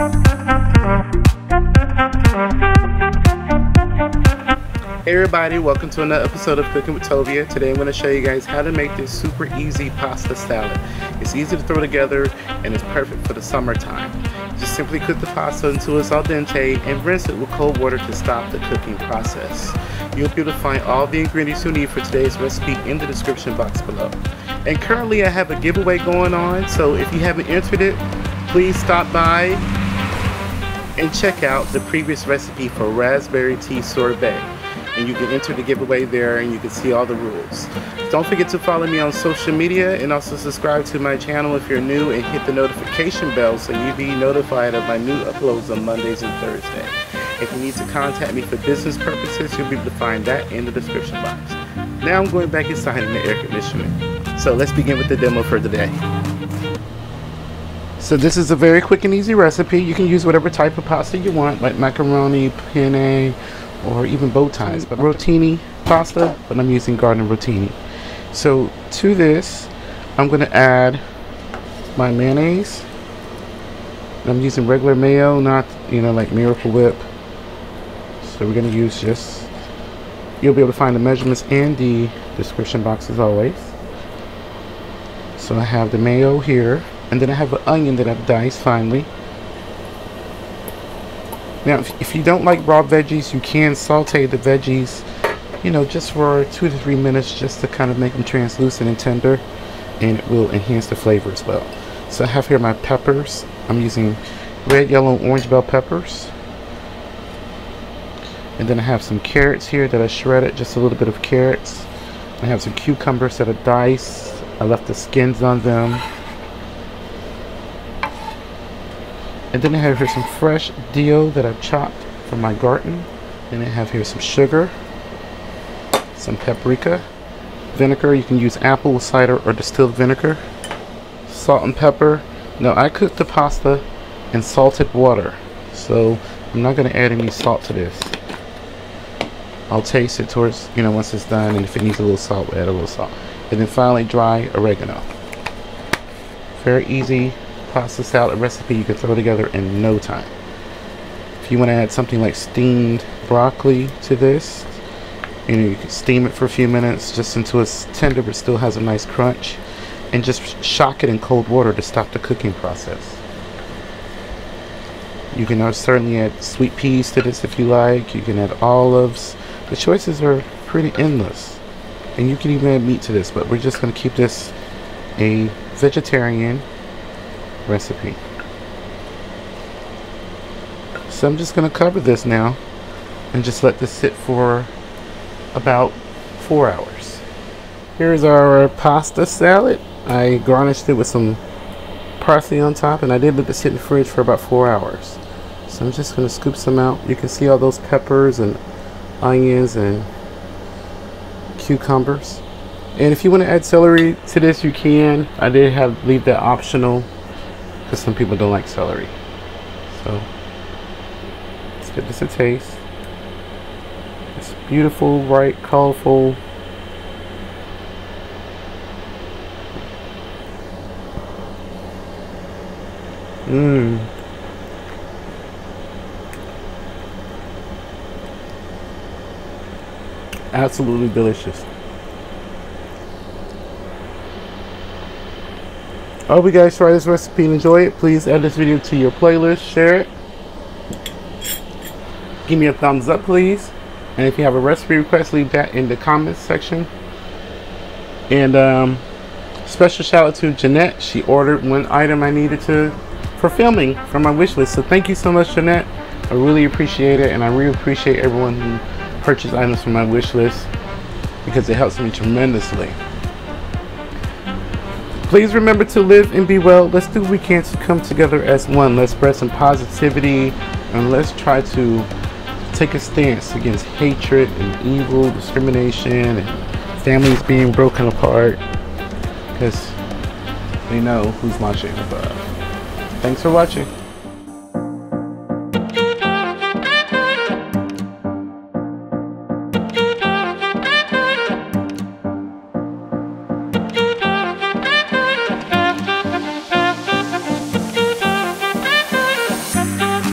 Hey everybody, welcome to another episode of Cooking with Tovia. Today I'm going to show you guys how to make this super easy pasta salad. It's easy to throw together and it's perfect for the summertime. Just simply cook the pasta until it's al dente and rinse it with cold water to stop the cooking process. You'll be able to find all the ingredients you need for today's recipe in the description box below. And currently I have a giveaway going on, so if you haven't entered it, please stop by and check out the previous recipe for raspberry tea sorbet. And you can enter the giveaway there and you can see all the rules. Don't forget to follow me on social media and also subscribe to my channel if you're new, and hit the notification bell so you'll be notified of my new uploads on Mondays and Thursdays. If you need to contact me for business purposes, you'll be able to find that in the description box. Now I'm going back inside in the air conditioning. So let's begin with the demo for the day. So this is a very quick and easy recipe. You can use whatever type of pasta you want, like macaroni, penne, or even bow ties, but rotini pasta, but I'm using garden rotini. So to this, I'm going to add my mayonnaise. I'm using regular mayo, not like Miracle Whip. So we're going to use just, you'll be able to find the measurements in the description box as always. So I have the mayo here, and then I have an onion that I've diced finely. Now, if you don't like raw veggies, you can saute the veggies, just for 2 to 3 minutes, just to kind of make them translucent and tender, and it will enhance the flavor as well. So I have here my peppers. I'm using red, yellow, and orange bell peppers. And then I have some carrots here that I shredded, just a little bit of carrots. I have some cucumbers that are diced. I left the skins on them. And then I have here some fresh dill that I've chopped from my garden. And I have here some sugar, some paprika, vinegar. You can use apple cider or distilled vinegar, salt and pepper. Now I cooked the pasta in salted water, so I'm not going to add any salt to this. I'll taste it towards, once it's done, and if it needs a little salt, we'll add a little salt. And then finally, dry oregano. Very easy pasta salad recipe you can throw together in no time. If you want to add something like steamed broccoli to this, you can steam it for a few minutes just until it's tender but still has a nice crunch, and just shock it in cold water to stop the cooking process. You can certainly add sweet peas to this if you like. You can add olives. The choices are pretty endless, and you can even add meat to this, but we're just going to keep this a vegetarian recipe. So I'm just going to cover this now and just let this sit for about 4 hours. Here's our pasta salad. I garnished it with some parsley on top, and I did let this sit in the fridge for about 4 hours. So I'm just going to scoop some out. You can see all those peppers and onions and cucumbers. And if you want to add celery to this, you can. I did leave that optional because some people don't like celery. So let's give this a taste. It's beautiful, bright, colorful. Absolutely delicious. I hope you guys try this recipe and enjoy it. Please add this video to your playlist, share it. Give me a thumbs up, please. And if you have a recipe request, leave that in the comments section. And special shout out to Jeanette. She ordered one item I needed for filming from my wish list. So thank you so much, Jeanette. I really appreciate it, and I really appreciate everyone who purchased items from my wish list, because it helps me tremendously. Please remember to live and be well. Let's do what we can to come together as one. Let's spread some positivity, and let's try to take a stance against hatred and evil, discrimination, and families being broken apart, because they know who's watching above. Thanks for watching.